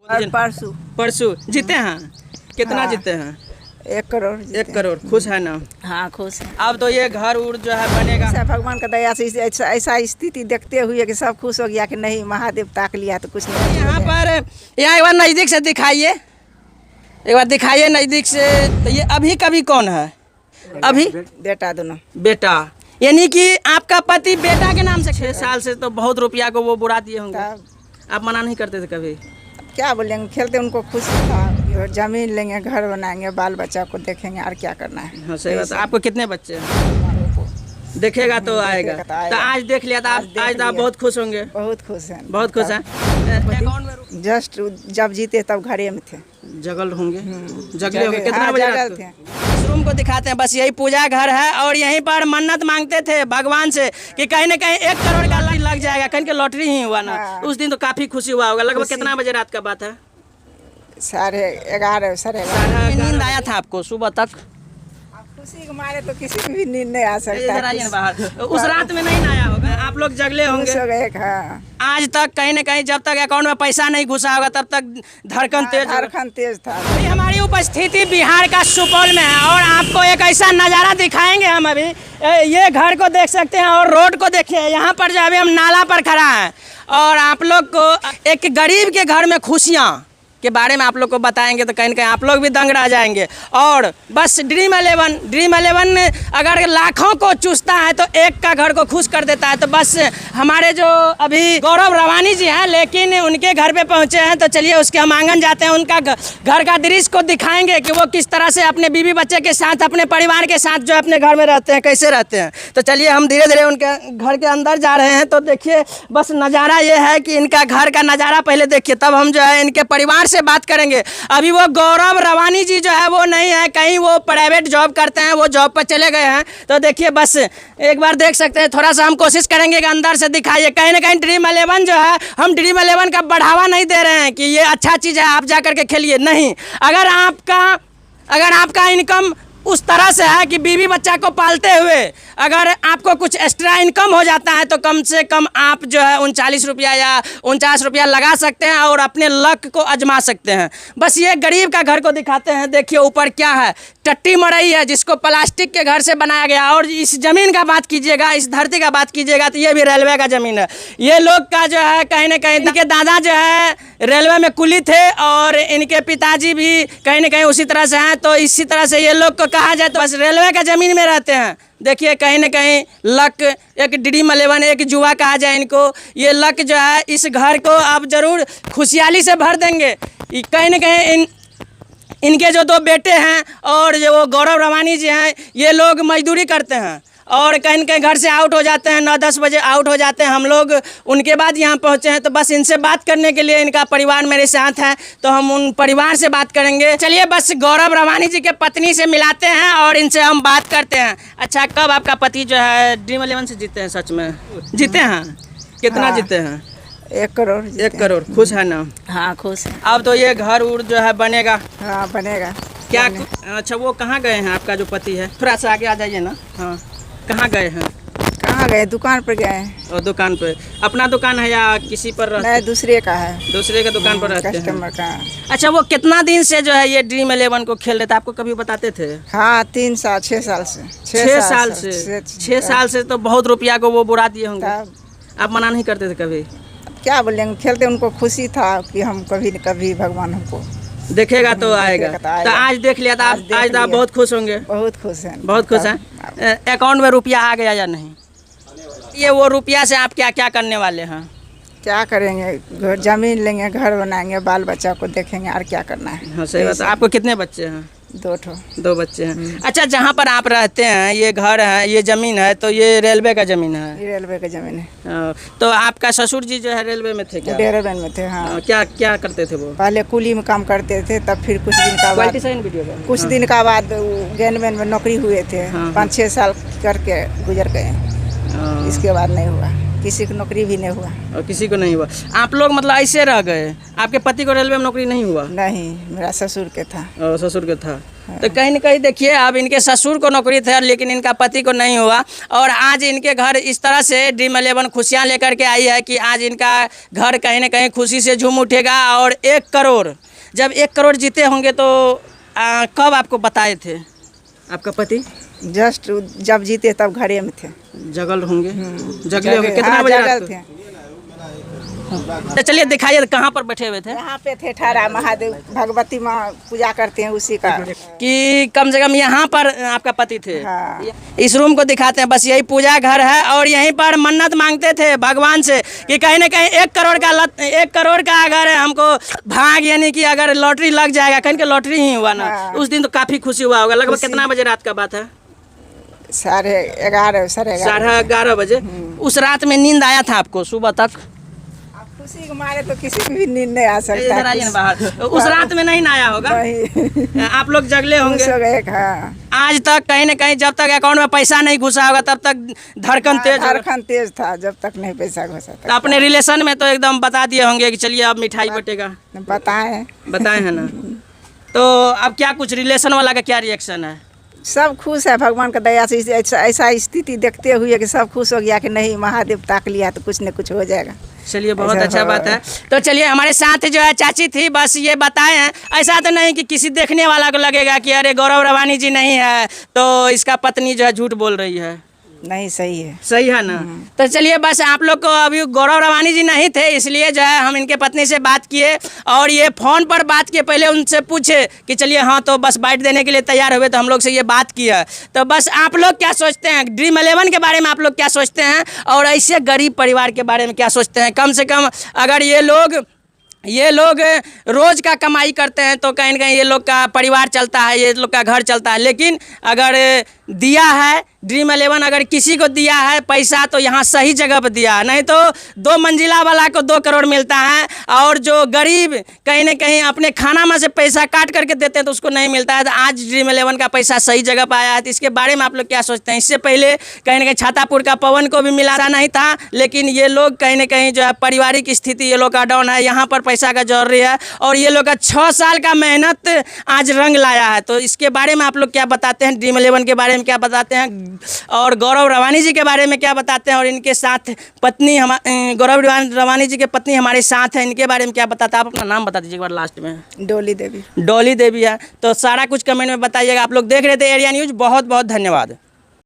परसों परसों जीते हैं। कितना हाँ। जीते हैं? 1 करोड़ 1 करोड़। खुश है ना? हाँ खुश है। अब तो ये घर उड़ जो है बनेगा। ऐसा भगवान का दया से ऐसा स्थिति देखते हुए कि सब खुश हो गया कि नहीं महादेव ताक लिया तो कुछ नहीं। यहाँ पर यहाँ एक बार नज़दीक से दिखाइए, एक बार दिखाइए नज़दीक से। तो ये अभी कभी कौन है? अभी बेटा दोनों। बेटा, यानी कि आपका पति बेटा के नाम से 6 साल से तो बहुत रुपया को वो बुरा दिए होंगे। तब आप मना नहीं करते थे कभी? क्या बोलेंगे, खेलते उनको खुशी था कि जमीन लेंगे, घर बनाएंगे, बाल बच्चा को देखेंगे, और क्या करना है। हाँ सही बात है। आपको कितने बच्चे हैं? देखेगा तो आएगा। तो आज देख लिया था आप, आज तो आप बहुत खुश होंगे। बहुत खुश हैं। बहुत खुश हैं। अकाउंट में जस्ट जब जीते तब घरे में थे। जगल होंगे, जगले होंगे। कितना हाँ, बजे जगल रात को? थे। इस रूम को दिखाते हैं। बस यही पूजा घर है और यहीं पर मन्नत मांगते थे भगवान से कि कहीं ना कहीं 1 करोड़ का लग जाएगा। कहीं के लॉटरी ही हुआ ना। हाँ। उस दिन तो काफी खुशी हुआ होगा। लगभग खुशी। कितना बजे रात का बात है? 11:30 साढ़े 11। नींद आया था आपको सुबह तक? खुशी के मारे तो किसी को भी नींद नहीं आ सकता। इधर आइए ना बाहर। उस रात में नहीं आया होगा, आप लोग जगले खुश होंगे। हो गए। हाँ, आज तक कहीं ना कहीं जब तक अकाउंट में पैसा नहीं घुसा होगा तब तक धड़कन तेज होगा। धड़कन तेज था। अभी हमारी उपस्थिति बिहार का सुपौल में है और आपको एक ऐसा नज़ारा दिखाएंगे हम अभी। ये घर को देख सकते हैं और रोड को देखिए। यहाँ पर जो अभी हम नाला पर खड़ा हैं और आप लोग को एक गरीब के घर में खुशियाँ के बारे में आप लोग को बताएंगे तो कहीं ना कहीं आप लोग भी दंग रह जाएंगे। और बस ड्रीम 11 अगर लाखों को चूसता है तो एक का घर को खुश कर देता है। तो बस हमारे जो अभी गौरव रवानी जी हैं, लेकिन उनके घर पे पहुंचे हैं तो चलिए उसके हम आंगन जाते हैं। उनका घर का दृश्य को दिखाएंगे कि वो किस तरह से अपने बीवी बच्चे के साथ, अपने परिवार के साथ जो अपने घर में रहते हैं, कैसे रहते हैं। तो चलिए हम धीरे धीरे उनके घर के अंदर जा रहे हैं। तो देखिए बस नज़ारा ये है कि इनका घर का नज़ारा पहले देखिए, तब हम जो है इनके परिवार से बात करेंगे। अभी वो गौरव रवानी जी जो है वो नहीं है, कहीं वो प्राइवेट जॉब करते हैं, वो जॉब पर चले गए हैं। तो देखिए बस एक बार देख सकते हैं। थोड़ा सा हम कोशिश करेंगे कि अंदर से दिखाइए। कहीं ना कहीं ड्रीम 11 जो है, हम ड्रीम 11 का बढ़ावा नहीं दे रहे हैं कि ये अच्छा चीज़ है आप जा करके खेलिए, नहीं। अगर आपका इनकम उस तरह से है कि बीवी बच्चा को पालते हुए अगर आपको कुछ एक्स्ट्रा इनकम हो जाता है तो कम से कम आप जो है 39 रुपया या 49 रुपया लगा सकते हैं और अपने लक को आजमा सकते हैं। बस ये गरीब का घर को दिखाते हैं। देखिए ऊपर क्या है, टट्टी मड़ई है जिसको प्लास्टिक के घर से बनाया गया। और इस ज़मीन का बात कीजिएगा, इस धरती का बात कीजिएगा तो ये भी रेलवे का ज़मीन है। ये लोग का जो है कहीं ना कहीं इनके दादा जो है रेलवे में कुली थे और इनके पिताजी भी कहीं ना कहीं उसी तरह से हैं। तो इसी तरह से ये लोग को कहा जाए तो बस रेलवे का ज़मीन में रहते हैं। देखिए कहीं ना कहीं लक, एक ड्रीम 11, एक जुआ कहा जाए इनको। ये लक जो है इस घर को आप ज़रूर खुशहाली से भर देंगे। कहीं ना कहीं इनके जो 2 बेटे हैं और जो वो गौरव रवानी जी हैं, ये लोग मजदूरी करते हैं और कहीं ना कहीं घर से आउट हो जाते हैं, 9-10 बजे आउट हो जाते हैं। हम लोग उनके बाद यहाँ पहुँचे हैं। तो बस इनसे बात करने के लिए इनका परिवार मेरे साथ है, तो हम उन परिवार से बात करेंगे। चलिए बस गौरव रवानी जी के पत्नी से मिलाते हैं और इनसे हम बात करते हैं। अच्छा, कब आपका पति जो है ड्रीम 11 से जीते हैं? सच में जीते हैं? कितना हाँ। जीते हैं? 1 करोड़। 1 करोड़। खुश है ना? हाँ खुश है। अब तो ये घर उड़ जो है बनेगा। हाँ बनेगा। क्या? अच्छा, वो कहाँ गए हैं आपका जो पति है? थोड़ा सा आगे आ जाइए ना। हाँ, कहाँ गए हैं? कहाँ गए? दुकान पर गए हैं। और दुकान पे अपना दुकान है या किसी पर रहते? नहीं, दूसरे का है। दूसरे के दुकान पर रहते हैं। कस्टमर का। अच्छा, वो कितना दिन से जो है ये ड्रीम 11 को खेल रहे थे? आपको कभी बताते थे? हाँ 3 साल 6 साल से। 6 साल से 6 साल से तो बहुत रुपया को वो बुरा दिए होंगे। तब आप मना नहीं करते थे कभी? क्या बोलेंगे, खेलते उनको खुशी था कि हम कभी न कभी भगवान हमको देखेगा तो आएगा। तो आज देख लिया था आप, आज तो आप बहुत खुश होंगे। बहुत खुश हैं। बहुत खुश हैं। अकाउंट में रुपया आ गया या नहीं? ये वो रुपया से आप क्या क्या करने वाले हैं? क्या करेंगे, जमीन लेंगे, घर बनाएंगे, बाल बच्चा को देखेंगे, और क्या करना है। हाँ सही बात है। आपको कितने बच्चे हैं? 2 बच्चे हैं। अच्छा, जहाँ पर आप रहते हैं ये घर है, ये ज़मीन है, तो ये रेलवे का ज़मीन है? ये रेलवे का जमीन है। तो आपका ससुर जी जो है रेलवे में थे क्या? रेलवे में थे। हाँ, क्या क्या करते थे वो? पहले कुली में काम करते थे, तब फिर कुछ दिन का बाद गैनमैन में नौकरी हुए थे। 5-6 साल करके गुजर गए। इसके बाद नहीं हुआ। किसी को नौकरी भी नहीं हुआ। और किसी को नहीं हुआ। आप लोग मतलब ऐसे रह गए, आपके पति को रेलवे में नौकरी नहीं हुआ? नहीं, मेरा ससुर के था। और ससुर के था। तो कहीं ना कहीं देखिए, अब इनके ससुर को नौकरी था लेकिन इनका पति को नहीं हुआ, और आज इनके घर इस तरह से ड्रीम 11 खुशियाँ लेकर के आई है कि आज इनका घर कहीं ना कहीं खुशी से झूम उठेगा। और 1 करोड़, जब 1 करोड़ जीते होंगे तो कब आपको बताए थे आपका पति? जस्ट जब जीते तब घरे में थे। जगल होंगे, जगले होंगे। कितना बजे रात को? थे? तो चलिए दिखाइए, कहाँ पर बैठे हुए थे? यहाँ पे थे ठारा महादेव, भगवती माँ पूजा करते हैं उसी का। कि कम से कम यहाँ पर आपका पति थे। हाँ। इस रूम को दिखाते हैं, बस यही पूजा घर है और यहीं पर मन्नत मांगते थे भगवान से कि कहीं ना कहीं 1 करोड़ का 1 करोड़ का अगर हमको भाग, यानी कि अगर लॉटरी लग जाएगा, कहीं की लॉटरी ही हुआ ना। हाँ। उस दिन तो काफी खुशी हुआ होगा। लगभग कितना बजे रात का बात है? 11:30 11:30 बजे। उस रात में नींद आया था आपको सुबह तक? खुशी के मारे तो किसी को भी नींद नहीं आ सकता। इधर आइए ना बाहर। उस रात में नहीं आया होगा? नहीं। आप लोग जगले होंगे। हाँ। आज तक कहीं ना कहीं जब तक अकाउंट में पैसा नहीं घुसा होगा तब तक धड़कन तेज होगा। धड़कन तेज था जब तक नहीं पैसा घुसा तो था। अपने रिलेशन में तो एकदम बता दिए होंगे कि चलिए अब मिठाई बटेगा। बताए हैं ना। तो अब क्या कुछ रिलेशन वाला का क्या रिएक्शन है? सब खुश है भगवान का दया से। ऐसा स्थिति देखते हुए कि सब खुश हो गया कि नहीं, महादेव ताक लिया तो कुछ न कुछ हो जाएगा। चलिए बहुत अच्छा बात है। तो चलिए, हमारे साथ जो है चाची थी, बस ये बताए हैं, ऐसा तो नहीं कि किसी देखने वाला को लगेगा कि अरे गौरव रवानी जी नहीं है तो इसका पत्नी जो है झूठ बोल रही है। नहीं, सही है। सही है ना। तो चलिए, बस आप लोग को अभी गौरव रवानी जी नहीं थे इसलिए जो है हम इनके पत्नी से बात किए, और ये फ़ोन पर बात किए, पहले उनसे पूछे कि चलिए हाँ, तो बस बाइट देने के लिए तैयार हुए, तो हम लोग से ये बात किया। तो बस आप लोग क्या सोचते हैं ड्रीम 11 के बारे में? आप लोग क्या सोचते हैं, और ऐसे गरीब परिवार के बारे में क्या सोचते हैं? कम से कम अगर ये लोग रोज़ का कमाई करते हैं तो कहीं ना कहीं ये लोग का परिवार चलता है, ये लोग का घर चलता है। लेकिन अगर दिया है ड्रीम 11, अगर किसी को दिया है पैसा तो यहाँ सही जगह पर दिया है, नहीं तो 2 मंजिला वाला को 2 करोड़ मिलता है, और जो गरीब कहीं ना कहीं अपने खाना में से पैसा काट करके देते हैं तो उसको नहीं मिलता है। तो आज ड्रीम 11 का पैसा सही जगह पर आया है। तो इसके बारे में आप लोग क्या सोचते हैं? इससे पहले कहीं ना कहीं छातापुर का पवन को भी मिला नहीं था, लेकिन ये लोग कहीं ना कहीं जो है पारिवारिक स्थिति ये लोग का डाउन है, यहाँ पर पैसा का जरूरी है, और ये लोग का 6 साल का मेहनत आज रंग लाया है। तो इसके बारे में आप लोग क्या बताते हैं? ड्रीम 11 के बारे में क्या बताते हैं, और गौरव रवानी जी के बारे में क्या बताते हैं, और इनके साथ पत्नी गौरव रवानी जी के पत्नी हमारे साथ हैं, इनके बारे में क्या बताते हैं? आप अपना नाम बता दीजिए एक बार लास्ट में। डोली देवी। डोली देवी है। तो सारा कुछ कमेंट में बताइएगा। आप लोग देख रहे थे एरिया न्यूज़। बहुत बहुत धन्यवाद।